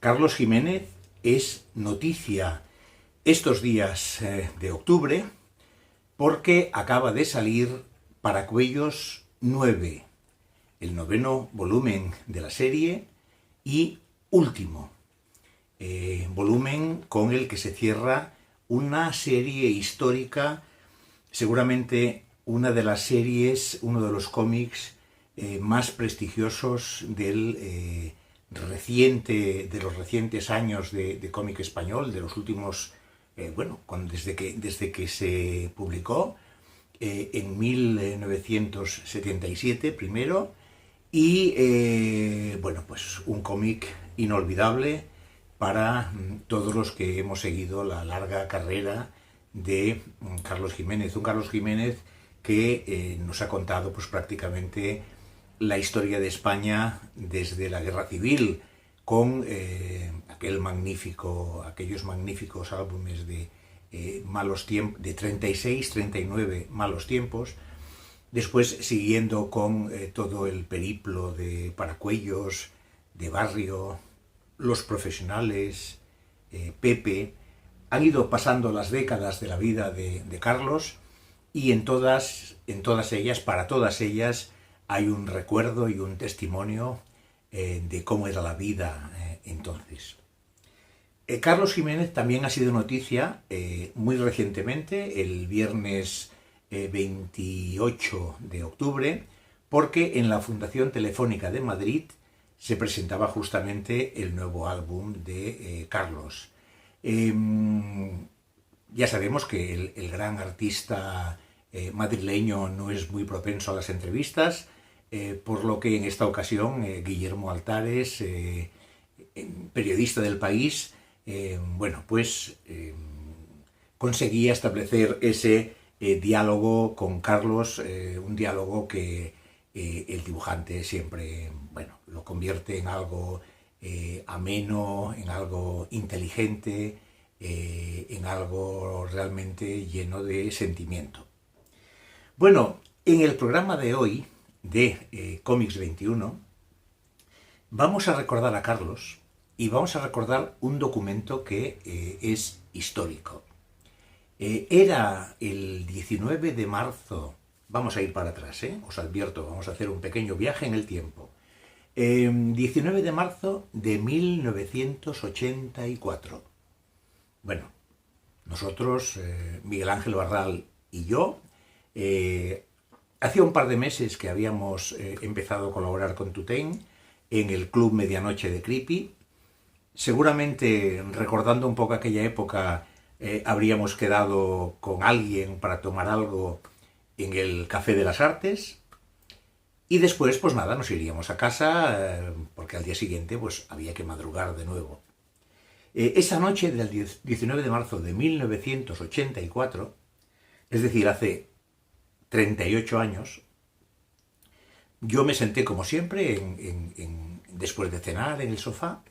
Carlos Jiménez es noticia estos días de octubre porque acaba de salir Paracuellos 9, el noveno volumen de la serie y último volumen con el que se cierra una serie histórica, seguramente una de las series, uno de los cómics más prestigiosos de los recientes años de cómic español, de los últimos, desde que se publicó en 1977 primero, y pues un cómic inolvidable para todos los que hemos seguido la larga carrera de Carlos Jiménez, un Carlos Jiménez que nos ha contado pues prácticamente la historia de España desde la Guerra Civil, con aquellos magníficos álbumes de Malos Tiempos, de 36, 39 Malos Tiempos, después siguiendo con todo el periplo de Paracuellos, de Barrio, Los Profesionales, Pepe. Han ido pasando las décadas de la vida de Carlos y en todas ellas, para todas ellas, hay un recuerdo y un testimonio de cómo era la vida entonces. Carlos Jiménez también ha sido noticia muy recientemente, el viernes 28 de octubre, porque en la Fundación Telefónica de Madrid se presentaba justamente el nuevo álbum de Carlos. Ya sabemos que el gran artista madrileño no es muy propenso a las entrevistas, por lo que en esta ocasión Guillermo Altares, periodista del País, conseguía establecer ese diálogo con Carlos, un diálogo que el dibujante siempre lo convierte en algo ameno, en algo inteligente, en algo realmente lleno de sentimiento. Bueno, en el programa de hoy de Cómics 21 vamos a recordar a Carlos y vamos a recordar un documento que es histórico. Era el 19 de marzo, vamos a ir para atrás, os advierto, vamos a hacer un pequeño viaje en el tiempo. 19 de marzo de 1984. Bueno, nosotros, Miguel Ángel Barral y yo, hacía un par de meses que habíamos empezado a colaborar con Tutain en el Club Medianoche de Creepy. Seguramente, recordando un poco aquella época, habríamos quedado con alguien para tomar algo en el Café de las Artes. Y después, pues nada, nos iríamos a casa, porque al día siguiente pues había que madrugar de nuevo. Esa noche del 19 de marzo de 1984, es decir, hace 38 años, yo me senté como siempre, después de cenar, en el sofá,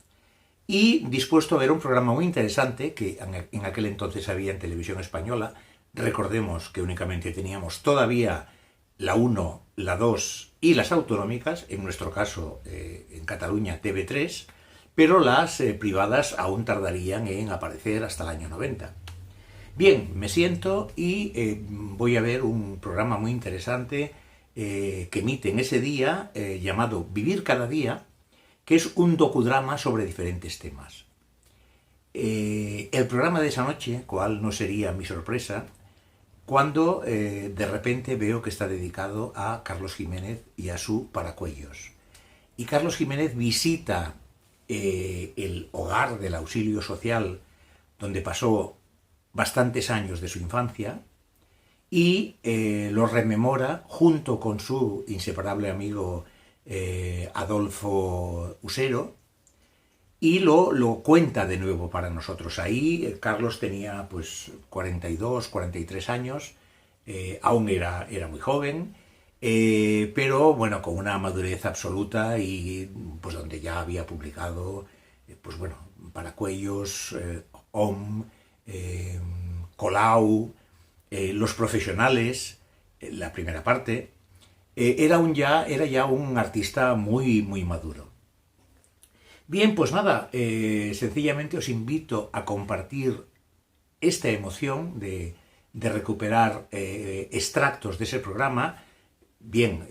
y dispuesto a ver un programa muy interesante que en aquel entonces había en Televisión Española. Recordemos que únicamente teníamos todavía la 1, la 2 y las autonómicas, en nuestro caso en Cataluña TV3, pero las privadas aún tardarían en aparecer hasta el año 90. Bien, me siento y voy a ver un programa muy interesante que emiten ese día, llamado Vivir cada día, que es un docudrama sobre diferentes temas. El programa de esa noche, cuál no sería mi sorpresa, cuando de repente veo que está dedicado a Carlos Jiménez y a su Paracuellos. Y Carlos Jiménez visita el hogar del auxilio social, donde pasó bastantes años de su infancia, y lo rememora junto con su inseparable amigo Adolfo Usero, y lo cuenta de nuevo para nosotros. Ahí Carlos tenía pues 42, 43 años, aún era muy joven, pero bueno, con una madurez absoluta, y pues donde ya había publicado Paracuellos, OM, Colau, Los Profesionales, la primera parte. Era ya un artista muy, muy maduro. Bien, pues nada, sencillamente os invito a compartir esta emoción de recuperar extractos de ese programa. Bien,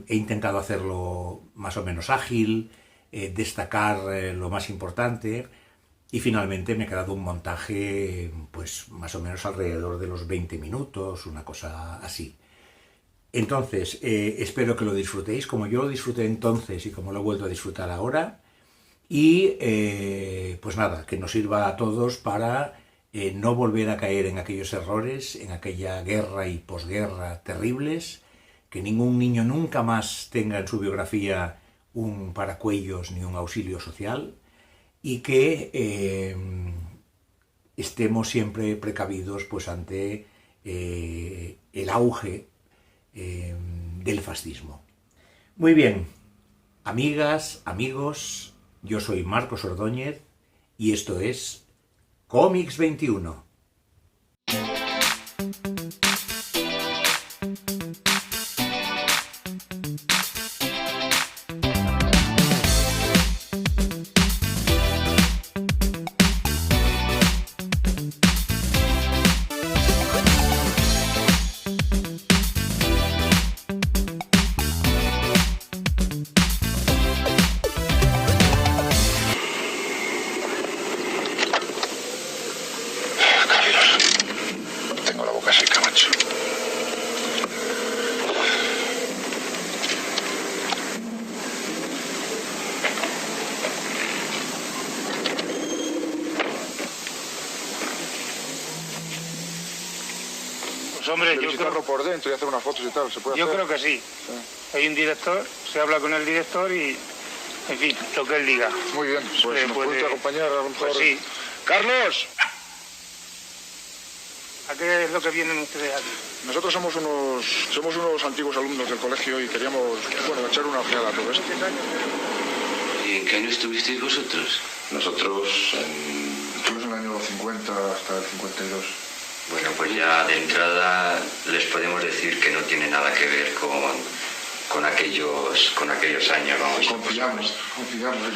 he intentado hacerlo más o menos ágil, destacar lo más importante y finalmente me ha quedado un montaje pues más o menos alrededor de los 20 minutos, una cosa así. Entonces, espero que lo disfrutéis como yo lo disfruté entonces y como lo he vuelto a disfrutar ahora. Y pues nada, que nos sirva a todos para no volver a caer en aquellos errores, en aquella guerra y posguerra terribles, que ningún niño nunca más tenga en su biografía un paracuellos ni un auxilio social y que estemos siempre precavidos pues ante el auge del fascismo. Muy bien, amigas, amigos, yo soy Marcos Ordóñez y esto es Cómics 21. Hombre, yo creo por dentro y hacer unas fotos y tal, ¿se puede hacer? Yo creo que sí. Hay un director, se habla con el director y, en fin, lo que él diga. Muy bien, pues nos puede acompañar a lo mejor. Pues sí. ¡Carlos! ¿A qué es lo que vienen ustedes aquí? Nosotros somos unos antiguos alumnos del colegio y queríamos, bueno, echar una ojeada a todo esto. ¿Y en qué año estuvisteis vosotros? Nosotros Estuvimos en el año 50 hasta el 52. Bueno, pues ya de entrada les podemos decir que no tiene nada que ver con aquellos años, vamos. Confiamos.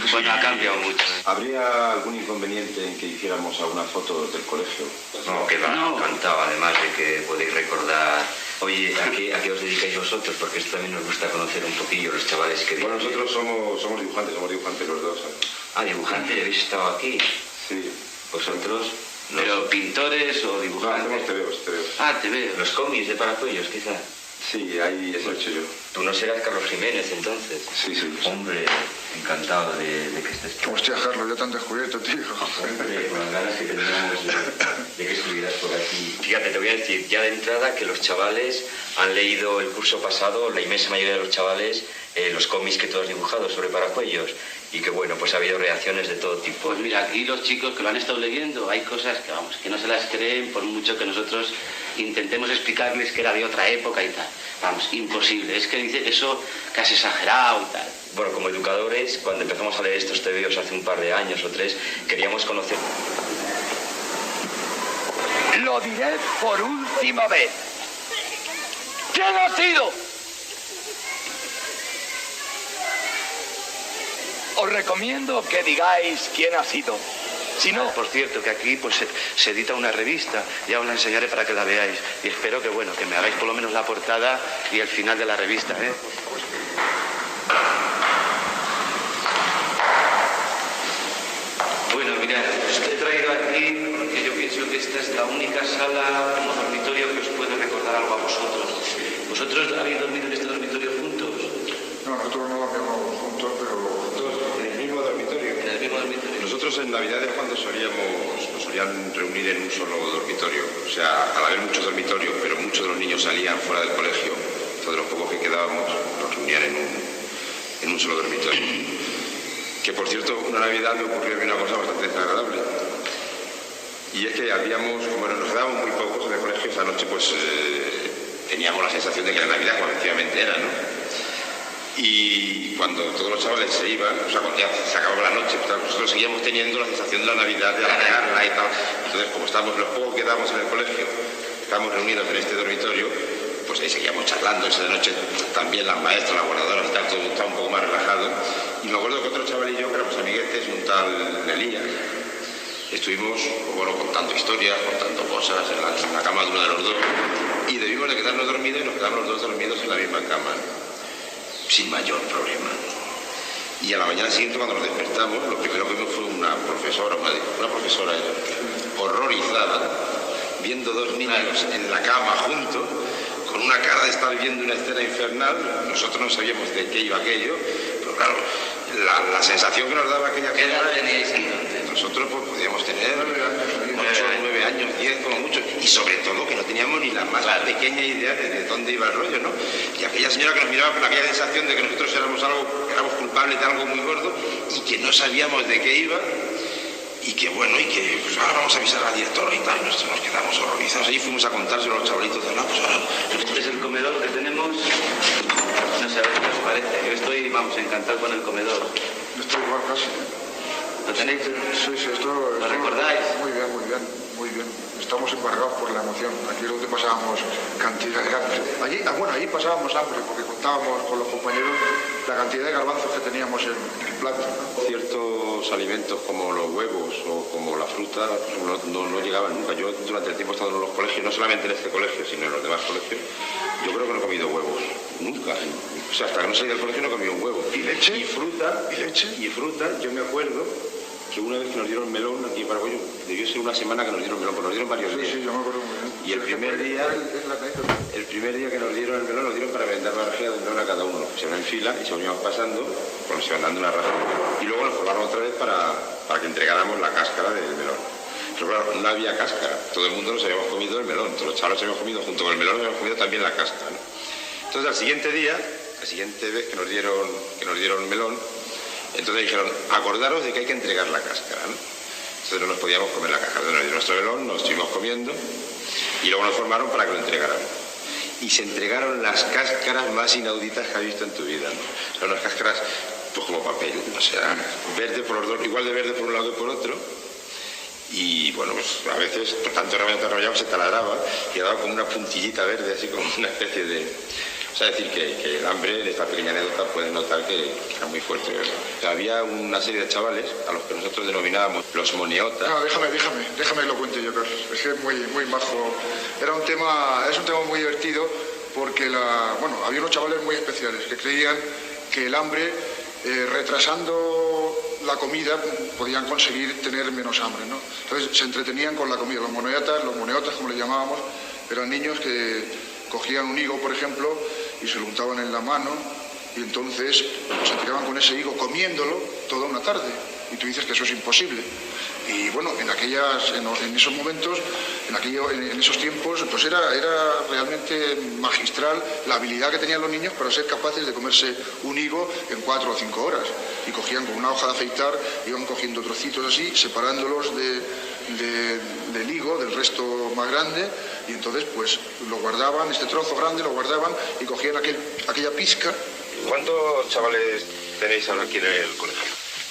Bueno, ha cambiado mucho. ¿Habría algún inconveniente en que hiciéramos alguna foto del colegio? No, que va, encantado, además de que podéis recordar. Oye, ¿a qué os dedicáis vosotros? Porque esto también nos gusta conocer un poquillo los chavales que vienen. Bueno, nosotros somos dibujantes los dos. Ah, dibujantes, ¿habéis estado aquí? Sí. ¿Vosotros? ¿Pero pintores o dibujantes? No, hacemos tebeos. Ah, tebeos, los cómics de Paracuellos, quizá. Sí, ahí eso he hecho yo. Tú no serás Carlos Jiménez, entonces. Sí. Hombre, encantado de que estés aquí. Hostia, Carlos, ya te han descubierto, tío. Hombre, con las ganas que teníamos de que estuvieras por aquí. Fíjate, te voy a decir ya de entrada que los chavales han leído el curso pasado, la inmensa mayoría de los chavales, los cómics que tú has dibujado sobre Paracuellos. Y que bueno, pues ha habido reacciones de todo tipo. Pues mira, aquí los chicos que lo han estado leyendo, hay cosas que vamos, que no se las creen por mucho que nosotros intentemos explicarles que era de otra época y tal. Vamos, imposible, es que dice eso casi exagerado y tal. Bueno, como educadores, cuando empezamos a leer estos tebeos hace un par de años o 3, queríamos conocer... Lo diré por última vez. ¿Quién ha sido? Os recomiendo que digáis quién ha sido. Si no... Por cierto, que aquí pues se edita una revista, ya os la enseñaré para que la veáis. Y espero que, bueno, que me hagáis por lo menos la portada y el final de la revista, ¿eh? Bueno, mirad, os he traído aquí porque yo pienso que esta es la única sala como dormitorio que os puede recordar algo a vosotros. ¿Vosotros habéis dormido en este dormitorio juntos? No, nosotros no dormíamos juntos, pero... ¿En el mismo dormitorio? En el mismo dormitorio. Nosotros en Navidades cuando nos solían reunir en un solo dormitorio. O sea, al haber muchos dormitorios, pero muchos de los niños salían fuera del colegio. Todos los pocos que quedábamos nos reunían en un solo dormitorio. Que por cierto, una Navidad me ocurrió a mí una cosa bastante desagradable. Y es que como nos quedábamos muy pocos en el colegio, esa noche pues teníamos la sensación de que la Navidad como efectivamente era, ¿no? Y cuando todos los chavales se iban, o sea, cuando ya se acababa la noche, pues, nosotros seguíamos teniendo la sensación de la Navidad, de alargarla y tal. Entonces, como estábamos los pocos que quedábamos en el colegio, estábamos reunidos en este dormitorio, pues ahí seguíamos charlando. Esa de noche también las maestras, las guardadoras y tal, todo estaba un poco más relajado. Y me acuerdo que otro chaval y yo, que éramos amiguetes, un hospital Elías. Estuvimos, bueno, contando historias, contando cosas en la cama de uno de los dos, y debimos de quedarnos dormidos y nos quedamos los dos dormidos en la misma cama, sin mayor problema. Y a la mañana siguiente, cuando nos despertamos, lo primero que vimos fue una profesora horrorizada, viendo dos niños en la cama juntos, con una cara de estar viendo una escena infernal. Nosotros no sabíamos de qué iba aquello, pero claro, la sensación que nos daba aquella ¿Qué edad teníais entonces? Nosotros pues podíamos tener 8, 9 años, 10 como mucho, y sobre todo que no teníamos ni la más pequeña idea de dónde iba el rollo, ¿no? Y aquella señora que nos miraba con aquella sensación de que nosotros éramos culpables de algo muy gordo y que no sabíamos de qué iba, y que bueno, y que pues ahora vamos a avisar al director y tal, y nosotros nos quedamos horrorizados. Ahí fuimos a contárselo a los chavalitos de pues ahora... Este es el comedor que tenemos. No sé a ver qué os parece. Yo estoy, vamos, encantado con el comedor. Estoy igual casi. ¿Lo tenéis? Sí, esto... ¿Lo recordáis? Muy bien, muy bien, muy bien. Estamos embargados por la emoción. Aquí es donde pasábamos cantidad de hambre. Ahí pasábamos hambre porque contábamos con los compañeros la cantidad de garbanzos que teníamos en el plato, ¿no? Ciertos alimentos como los huevos o como la fruta no llegaban nunca. Yo durante el tiempo he estado en los colegios, no solamente en este colegio, sino en los demás colegios, yo creo que no he comido huevos. Nunca. O sea, hasta que no salí del colegio no he comido un huevo. ¿Y leche? Y fruta. ¿Y leche? Y fruta, yo me acuerdo que una vez que nos dieron melón aquí en Paraguay, debió ser una semana que nos dieron melón, porque nos dieron varios días. Sí, yo me acuerdo muy bien. Y el primer día que nos dieron el melón, nos dieron para vender la rajea de un melón a cada uno. Se iban en fila y se iban pasando, pues se iban dando una raja. Y luego nos formaron otra vez para que entregáramos la cáscara del melón. Pero claro, no había cáscara. Todo el mundo nos habíamos comido el melón. Todos los chavales habíamos comido, junto con el melón, habíamos comido también la cáscara, ¿no? Entonces, al siguiente día, la siguiente vez que nos dieron melón, entonces dijeron, acordaros de que hay que entregar la cáscara, ¿no? Entonces no nos podíamos comer la cáscara. Nos dieron nuestro melón, nos estuvimos comiendo y luego nos formaron para que lo entregáramos. Y se entregaron las cáscaras más inauditas que has visto en tu vida, ¿no? Son unas cáscaras, pues como papel, o sea, verde por los dos, igual de verde por un lado que por otro. Y bueno, pues a veces, por tanto rayado se taladraba y daba como una puntillita verde, así como una especie de... O sea, decir que el hambre, en esta pequeña anécdota, puedes notar que era muy fuerte. Había una serie de chavales a los que nosotros denominábamos los moniotas. No, déjame lo cuente yo, Carlos. Es que es muy majo. Es un tema muy divertido porque había unos chavales muy especiales que creían que el hambre, retrasando la comida, podían conseguir tener menos hambre, ¿no? Entonces se entretenían con la comida. Los moniotas, como le llamábamos, eran niños que cogían un higo, por ejemplo, y se lo untaban en la mano, y entonces se tiraban con ese higo comiéndolo toda una tarde. Y tú dices que eso es imposible. Y bueno, en esos momentos, en esos tiempos, pues era realmente magistral la habilidad que tenían los niños para ser capaces de comerse un higo en 4 o 5 horas. Y cogían con una hoja de afeitar, iban cogiendo trocitos así, separándolos del higo, del resto más grande, y entonces pues lo guardaban, este trozo grande lo guardaban y cogían aquella pizca. ¿Cuántos chavales tenéis ahora aquí en el colegio?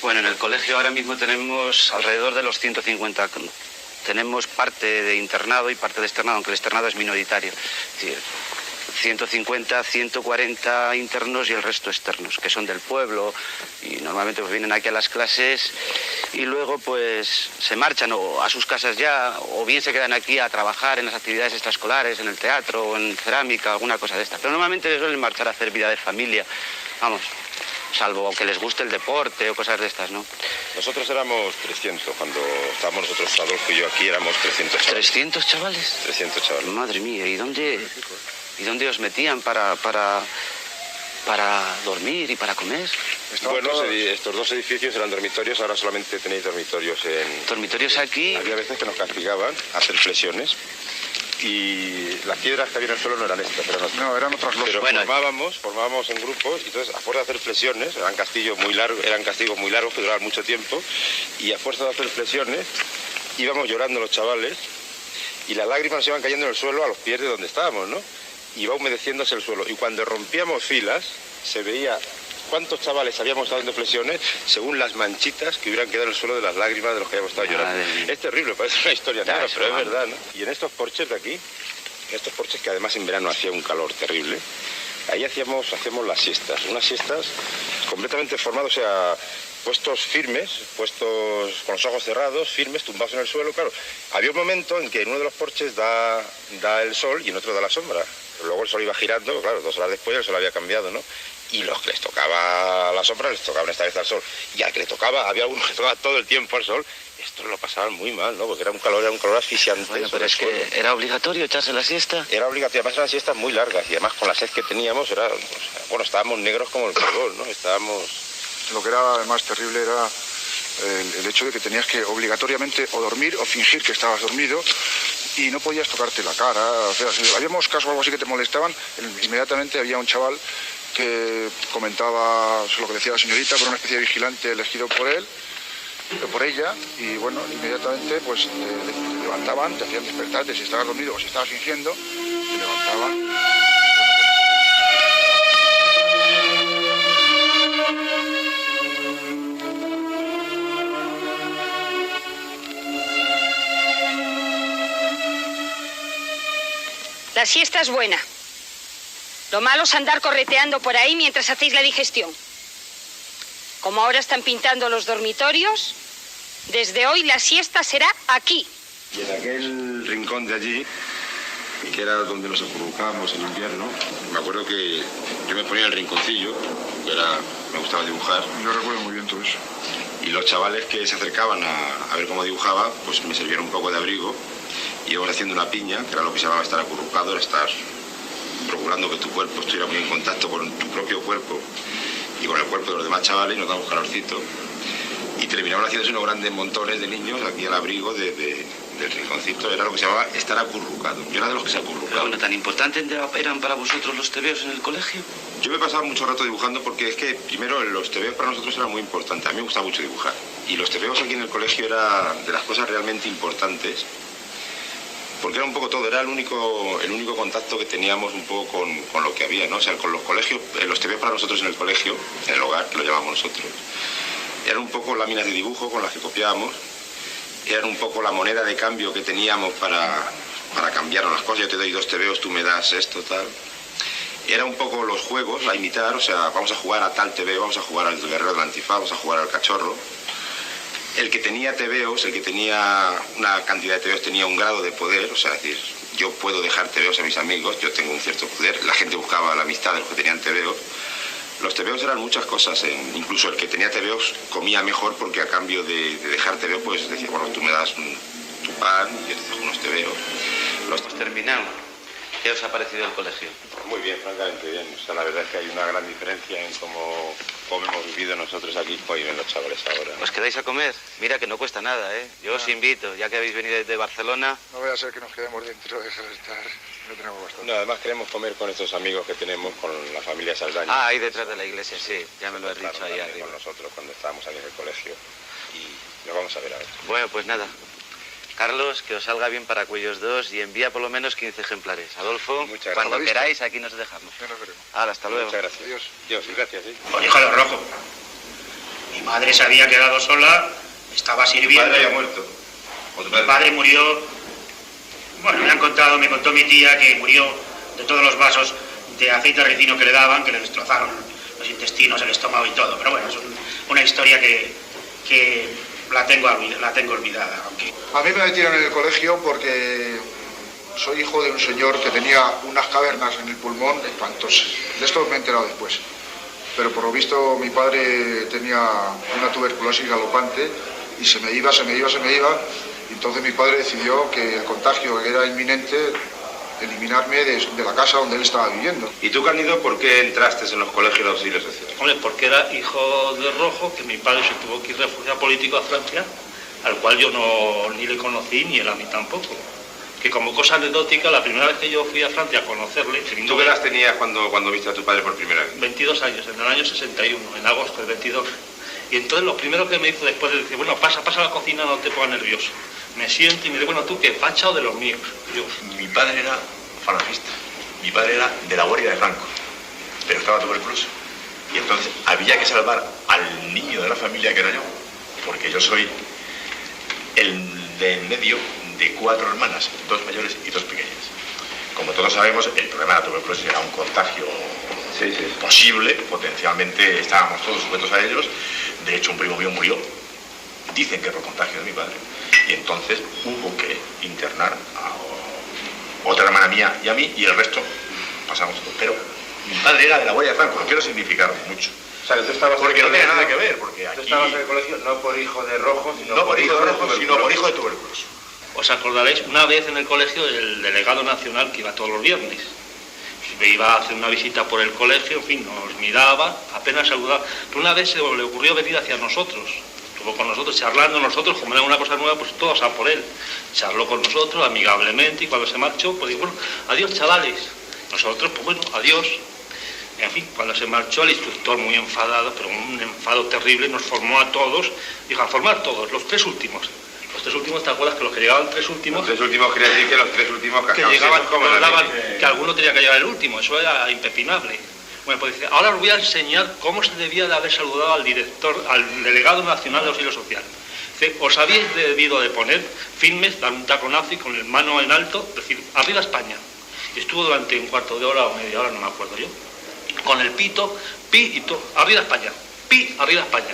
Bueno, en el colegio ahora mismo tenemos alrededor de los 150. Tenemos parte de internado y parte de externado, aunque el externado es minoritario. Es decir, 150, 140 internos y el resto externos, que son del pueblo, y normalmente pues vienen aquí a las clases y luego pues se marchan o a sus casas ya, o bien se quedan aquí a trabajar en las actividades extraescolares, en el teatro o en cerámica, alguna cosa de esta. Pero normalmente suelen marchar a hacer vida de familia, vamos, salvo que les guste el deporte o cosas de estas, ¿no? Nosotros éramos 300, cuando estábamos nosotros, Adolfo y yo aquí, éramos 300 chavales. ¿300 chavales? 300 chavales. Madre mía, ¿y dónde os metían para dormir y para comer? Bueno, estos dos edificios eran dormitorios, ahora solamente tenéis dormitorios en... ¿Dormitorios aquí? Había veces que nos castigaban a hacer flexiones y las piedras que había en el suelo no eran estas, eran otras. No, eran otras Pero bueno, formábamos en grupos y entonces a fuerza de hacer flexiones, eran castigos muy largos que duraban mucho tiempo, y a fuerza de hacer flexiones íbamos llorando los chavales y las lágrimas nos iban cayendo en el suelo a los pies de donde estábamos, ¿no? Iba humedeciéndose el suelo y cuando rompíamos filas se veía cuántos chavales habíamos estado haciendo flexiones según las manchitas que hubieran quedado en el suelo de las lágrimas de los que habíamos estado llorando. Es terrible, parece una historia negra, pero es verdad, ¿no? Y en estos porches de aquí, en estos porches que además en verano hacía un calor terrible, ahí hacíamos las siestas, unas siestas completamente formadas, o sea, puestos firmes, puestos con los ojos cerrados, firmes, tumbados en el suelo, claro. Había un momento en que en uno de los porches da el sol y en otro da la sombra. Luego el sol iba girando, claro, 2 horas después el sol había cambiado, ¿no? Y los que les tocaba la sombra les tocaban esta vez al sol. Y al que le tocaba, había algunos que tocaba todo el tiempo al sol, esto lo pasaban muy mal, ¿no? Porque era un calor asfixiante. Bueno, pero es que era obligatorio echarse la siesta. Era obligatorio, además eran siestas muy largas y además con la sed que teníamos era, bueno, estábamos negros como el carbón, ¿no? Lo que era además terrible era el hecho de que tenías que obligatoriamente o dormir o fingir que estabas dormido y no podías tocarte la cara. O sea, si habíamos casos o algo así que te molestaban, inmediatamente había un chaval que comentaba lo que decía la señorita, por una especie de vigilante elegido por él, por ella, y bueno, inmediatamente pues te levantaban, te hacían despertarte si estabas dormido o si estabas fingiendo, te levantaban. La siesta es buena. Lo malo es andar correteando por ahí mientras hacéis la digestión. Como ahora están pintando los dormitorios, desde hoy la siesta será aquí. Y en aquel rincón de allí, que era donde nos acurrucábamos en invierno, me acuerdo que yo me ponía en el rinconcillo, me gustaba dibujar. Yo recuerdo muy bien todo eso. Y los chavales que se acercaban a ver cómo dibujaba, pues me servían un poco de abrigo. Y íbamos haciendo una piña, que era lo que se llamaba estar acurrucado, era estar procurando que tu cuerpo estuviera muy en contacto con tu propio cuerpo y con el cuerpo de los demás chavales, y nos damos calorcito. Y terminaban haciéndose unos grandes montones de niños aquí al abrigo del rinconcito. Era lo que se llamaba estar acurrucado. Yo era de los que se acurrucaban. Bueno, ¿tan importantes eran para vosotros los tebeos en el colegio? Yo me pasaba mucho rato dibujando porque es que, primero, los tebeos para nosotros eran muy importantes. A mí me gustaba mucho dibujar. Y los tebeos aquí en el colegio era de las cosas realmente importantes. Porque era un poco todo, era el único contacto que teníamos un poco con lo que había, ¿no? O sea, con los colegios, los tebeos para nosotros en el colegio, en el hogar, que lo llamamos nosotros, eran un poco láminas de dibujo con las que copiábamos, eran un poco la moneda de cambio que teníamos para cambiar las cosas. Yo te doy 2 tebeos, tú me das esto, tal. Era un poco los juegos a imitar, o sea, vamos a jugar a tal tebeo, vamos a jugar al guerrero del antifaz, vamos a jugar al cachorro. El que tenía tebeos, el que tenía una cantidad de tebeos tenía un grado de poder, o sea, es decir, yo puedo dejar tebeos a mis amigos, yo tengo un cierto poder, la gente buscaba la amistad de los que tenían tebeos. Los tebeos eran muchas cosas, incluso el que tenía tebeos comía mejor porque a cambio de dejar tebeos, pues decía, bueno, tú me das tu pan y yo te dejo unos tebeos. Los terminados. ¿Qué os ha parecido el colegio? Muy bien, francamente bien. O sea, la verdad es que hay una gran diferencia en cómo hemos vivido nosotros aquí y ven los chavales ahora. ¿Os quedáis a comer? Mira que no cuesta nada, ¿eh? Yo os invito, ya que habéis venido desde Barcelona. No voy a ser que nos quedemos dentro, dejar de estar. No tenemos bastante. No, además queremos comer con estos amigos que tenemos, con la familia Saldaña. Ah, ahí detrás de la iglesia, sí. Ya me lo has dicho ahí arriba. Con nosotros cuando estábamos ahí en el colegio. Y lo vamos a ver ahora. Bueno, pues nada. Carlos, que os salga bien para Cuellos 2 y envía por lo menos 15 ejemplares. Adolfo, cuando queráis, aquí nos dejamos. Ya nos veremos. Ahora, hasta luego. Muchas gracias. Adiós. Dios, gracias, sí. Por hijo de rojo. Mi madre se había quedado sola, estaba sirviendo. ¿Tu padre había muerto? Mi padre murió. Bueno, me contó mi tía que murió de todos los vasos de aceite ricino que le daban, que le destrozaron los intestinos, el estómago y todo. Pero bueno, es una historia que la tengo olvidada. Aunque... A mí me metieron en el colegio porque soy hijo de un señor que tenía unas cavernas en el pulmón espantosas. De esto me he enterado después. Pero por lo visto mi padre tenía una tuberculosis galopante y se me iba. Y entonces mi padre decidió que el contagio era inminente, eliminarme de la casa donde él estaba viviendo. ¿Y tú, Cándido, por qué entraste en los colegios de auxilio social? Hombre, porque era hijo de rojo, que mi padre se tuvo que ir refugiado político a Francia, al cual yo ni le conocí, ni él a mí tampoco. Que como cosa anecdótica, la primera vez que yo fui a Francia a conocerle... ¿Tú qué edad tenías cuando viste a tu padre por primera vez? 22 años, en el año 61, en agosto del 22. Y entonces lo primero que me hizo después de decir, bueno, pasa a la cocina, no te pongas nervioso. Me siento y me dice, bueno, ¿tú qué? ¿Facha o de los míos? Yo. Mi padre era falangista. Mi padre era de la Guardia de Franco, pero estaba tuberculoso. Y entonces había que salvar al niño de la familia que era yo, porque yo soy el de en medio de 4 hermanas, 2 mayores y 2 pequeñas. Como todos sabemos, el problema de la tuberculosis era un contagio posible, potencialmente estábamos todos sujetos a ellos. De hecho, un primo mío murió, dicen que por contagio de mi padre, y entonces hubo que internar a otra hermana mía y a mí, y el resto pasamos todos. Pero mi padre era de la Guardia de Franco, no quiero significar mucho. O sea, que tú estabas porque no tenía nada que ver, porque aquí... Tú estabas en el colegio no por hijo de rojo, sino no por hijo de rojo, sino por hijo de tuberculoso. Os acordaréis, una vez en el colegio, el delegado nacional que iba todos los viernes. Me iba a hacer una visita por el colegio, en fin, nos miraba, apenas saludaba. Pero una vez se le ocurrió venir hacia nosotros. Estuvo con nosotros charlando, nosotros, como era una cosa nueva, pues todos a por él. Charló con nosotros amigablemente y cuando se marchó, pues dijo, bueno, adiós chavales. Nosotros, pues bueno, adiós. En fin, cuando se marchó el instructor muy enfadado, pero un enfado terrible, nos formó a todos, dijo, a formar todos, los 3 últimos. Los 3 últimos, ¿te acuerdas que los que llegaban 3 últimos? Los 3 últimos quería decir que los 3 últimos que llegaban, que alguno tenía que llegar el último, eso era impepinable. Bueno, pues dice, ahora os voy a enseñar cómo se debía de haber saludado al director, al delegado nacional de auxilio social. Dice, os habéis debido de poner firmes, dar un taconazo y con el mano en alto, decir, arriba España. Y estuvo durante un cuarto de hora o media hora, no me acuerdo yo, con el pito, pi y todo, arriba España. ¡Pi! Arriba España.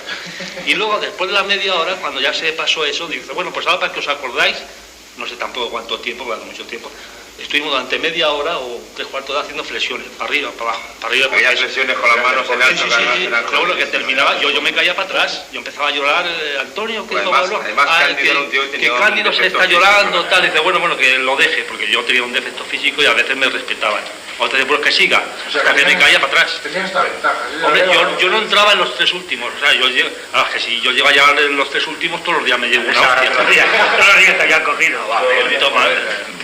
Y luego, después de la media hora, cuando ya se pasó eso, dice, bueno, pues ahora para que os acordáis, no sé tampoco cuánto tiempo, porque mucho tiempo, estuvimos durante media hora o 3/4 de hora haciendo flexiones, para arriba, para abajo, para arriba, para abajo. Flexiones con las manos en alto. Sí. Luego lo que terminaba, yo me caía para atrás, yo empezaba a llorar, Antonio, ¿qué que Cándido se está llorando, tal, dice, bueno, que lo deje, porque yo tenía un defecto físico y a veces me respetaban. Otra vez, pues que siga, o sea, que me caía para atrás. Tenías esta ventaja. Hombre, yo no entraba en los 3 últimos, o sea, que si yo llego ya en los 3 últimos, todos los días me llevo una hostia. Todos los días te habían cogido.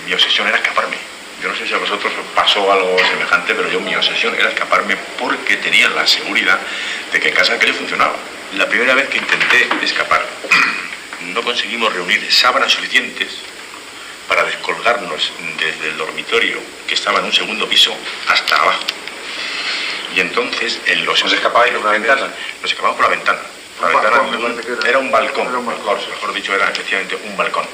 Mi obsesión era escaparme. Yo no sé si a vosotros os pasó algo semejante, pero mi obsesión era escaparme porque tenía la seguridad de que en casa aquello funcionaba. La primera vez que intenté escapar, no conseguimos reunir sábanas suficientes para descolgarnos desde el dormitorio que estaba en un segundo piso hasta abajo. Y entonces ¿Os escapabais por una ventana? Nos escapamos por la ventana. Era un balcón, mejor dicho, era efectivamente un balcón.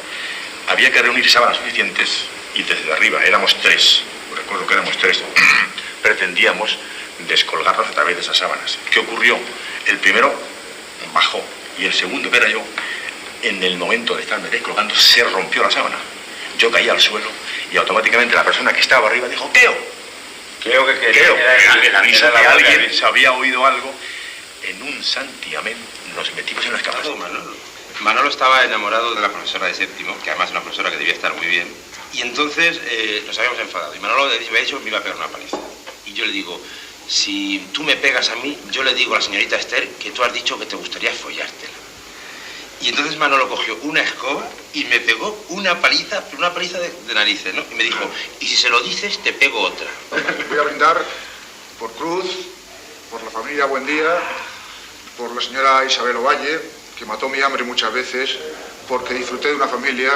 Había que reunir sábanas suficientes y desde arriba éramos 3, recuerdo que éramos 3, pretendíamos descolgarnos a través de esas sábanas. ¿Qué ocurrió? El primero bajó y el segundo, que era yo, en el momento de estarme descolgando, se rompió la sábana. Yo caí al suelo y automáticamente la persona que estaba arriba dijo, ¡Queo! Creo que el aviso de alguien se había oído algo. En un santiamén nos metimos en la escapatoria. Manolo estaba enamorado de la profesora de séptimo, que además es una profesora que debía estar muy bien. Y entonces nos habíamos enfadado. Y Manolo me había dicho que me iba a pegar una paliza. Y yo le digo, si tú me pegas a mí, yo le digo a la señorita Esther que tú has dicho que te gustaría follártela. Y entonces Manolo cogió una escoba y me pegó una paliza de narices, ¿no? Y me dijo, y si se lo dices, te pego otra. Voy a brindar por Cruz, por la familia Buendía, por la señora Isabel Ovalle, que mató mi hambre muchas veces, porque disfruté de una familia,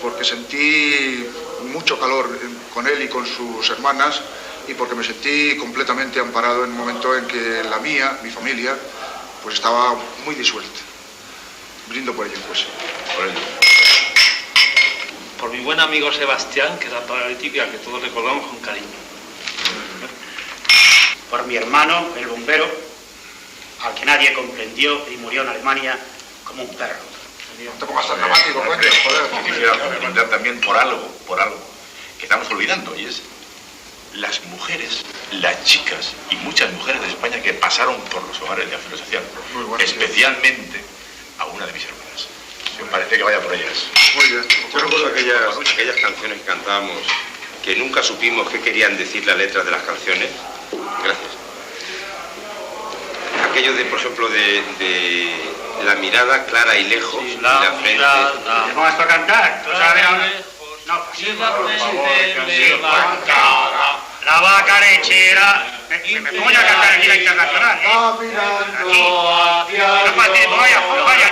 porque sentí mucho calor con él y con sus hermanas, y porque me sentí completamente amparado en un momento en que la mía, mi familia, pues estaba muy disuelta. Brindo por ello, pues. Por ello. Por mi buen amigo Sebastián, que era paralítico y al que todos recordamos con cariño. Por mi hermano, el bombero, al que nadie comprendió y murió en Alemania como un perro. No te pongas tan dramático, coño, joder. Quisiera brindar también por algo que estamos olvidando, y es las mujeres, las chicas y muchas mujeres de España que pasaron por los hogares de auxilio social, especialmente a una de mis hermanas. Me parece que vaya por ellas. Muy bien. Yo recuerdo aquellas canciones que cantábamos, que nunca supimos qué querían decir las letras de las canciones. Gracias. Aquello de, por ejemplo, de la mirada clara y lejos, sí, y la frente. ¿Te pongas a cantar? ¿Tú sabes? No, sí, por favor. La vaca lechera. Me pongo ya a cantar aquí la internacional, ¿eh? Aquí. No, vaya,